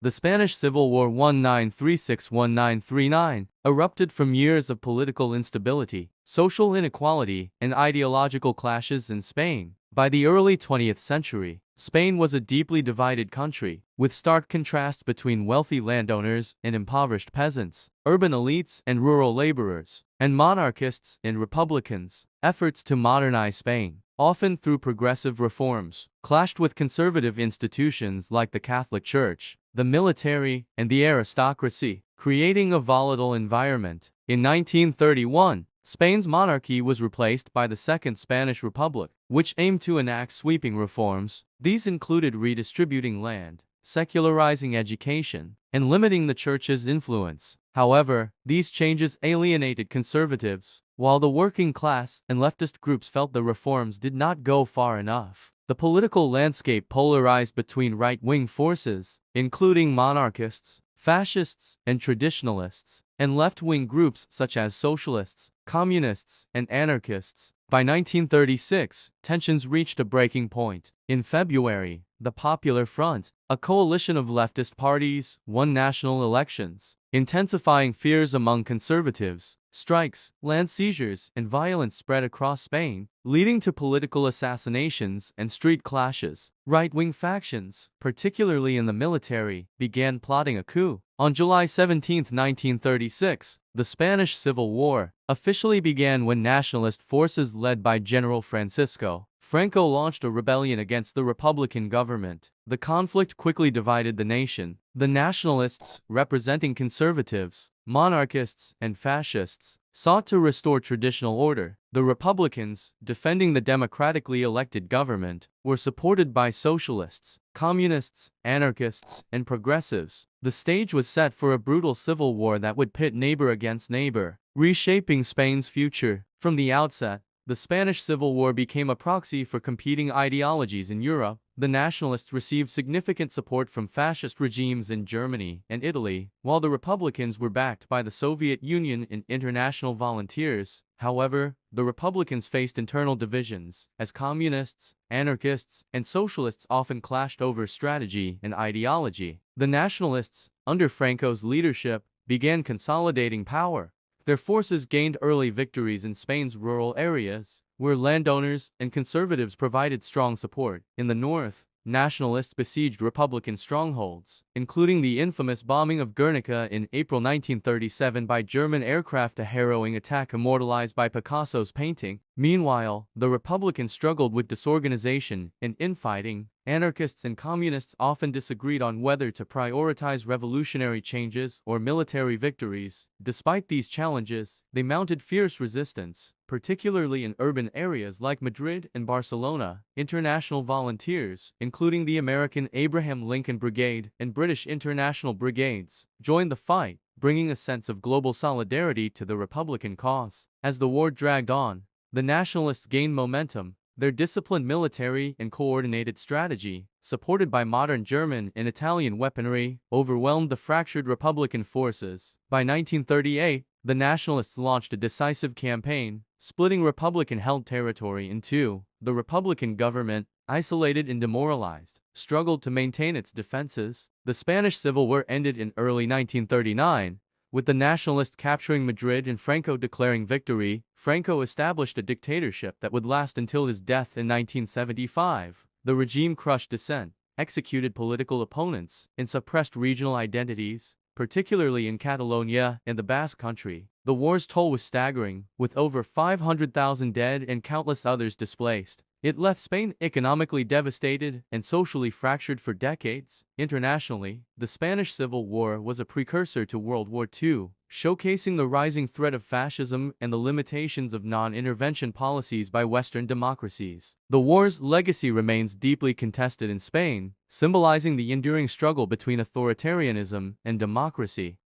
The Spanish Civil War 1936–1939 erupted from years of political instability, social inequality, and ideological clashes in Spain. By the early 20th century, Spain was a deeply divided country, with stark contrasts between wealthy landowners and impoverished peasants, urban elites and rural laborers, and monarchists and republicans. Efforts to modernize Spain, often through progressive reforms, clashed with conservative institutions like the Catholic Church, the military, and the aristocracy, creating a volatile environment. In 1931, Spain's monarchy was replaced by the Second Spanish Republic, which aimed to enact sweeping reforms. These included redistributing land, secularizing education, and limiting the church's influence. However, these changes alienated conservatives, while the working class and leftist groups felt the reforms did not go far enough. The political landscape polarized between right-wing forces, including monarchists, fascists, and traditionalists, and left-wing groups such as socialists, communists, and anarchists. By 1936, tensions reached a breaking point. In February, the Popular Front, a coalition of leftist parties, won national elections, intensifying fears among conservatives. Strikes, land seizures, and violence spread across Spain, leading to political assassinations and street clashes. Right-wing factions, particularly in the military, began plotting a coup. On July 17, 1936, the Spanish Civil War officially began when nationalist forces led by General Francisco Franco launched a rebellion against the Republican government. The conflict quickly divided the nation. The nationalists, representing conservatives, monarchists, and fascists, sought to restore traditional order. The Republicans, defending the democratically elected government, were supported by socialists, communists, anarchists, and progressives. The stage was set for a brutal civil war that would pit neighbor against neighbor, reshaping Spain's future. From the outset, the Spanish Civil War became a proxy for competing ideologies in Europe. The nationalists received significant support from fascist regimes in Germany and Italy, while the Republicans were backed by the Soviet Union and international volunteers. However, the Republicans faced internal divisions, as communists, anarchists, and socialists often clashed over strategy and ideology. The nationalists, under Franco's leadership, began consolidating power. Their forces gained early victories in Spain's rural areas, where landowners and conservatives provided strong support. In the north, nationalists besieged Republican strongholds, including the infamous bombing of Guernica in April 1937 by German aircraft, a harrowing attack immortalized by Picasso's painting. Meanwhile, the Republicans struggled with disorganization and infighting. Anarchists and communists often disagreed on whether to prioritize revolutionary changes or military victories. Despite these challenges, they mounted fierce resistance, particularly in urban areas like Madrid and Barcelona. International volunteers, including the American Abraham Lincoln Brigade and British International Brigades, joined the fight, bringing a sense of global solidarity to the Republican cause. As the war dragged on, the nationalists gained momentum. Their disciplined military and coordinated strategy, supported by modern German and Italian weaponry, overwhelmed the fractured Republican forces. By 1938, the nationalists launched a decisive campaign, splitting Republican-held territory in two. The Republican government, isolated and demoralized, struggled to maintain its defenses. The Spanish Civil War ended in early 1939, with the nationalists capturing Madrid and Franco declaring victory. Franco established a dictatorship that would last until his death in 1975. The regime crushed dissent, executed political opponents, and suppressed regional identities, particularly in Catalonia and the Basque Country. The war's toll was staggering, with over 500,000 dead and countless others displaced. It left Spain economically devastated and socially fractured for decades. Internationally, the Spanish Civil War was a precursor to World War II, showcasing the rising threat of fascism and the limitations of non-intervention policies by Western democracies. The war's legacy remains deeply contested in Spain, symbolizing the enduring struggle between authoritarianism and democracy.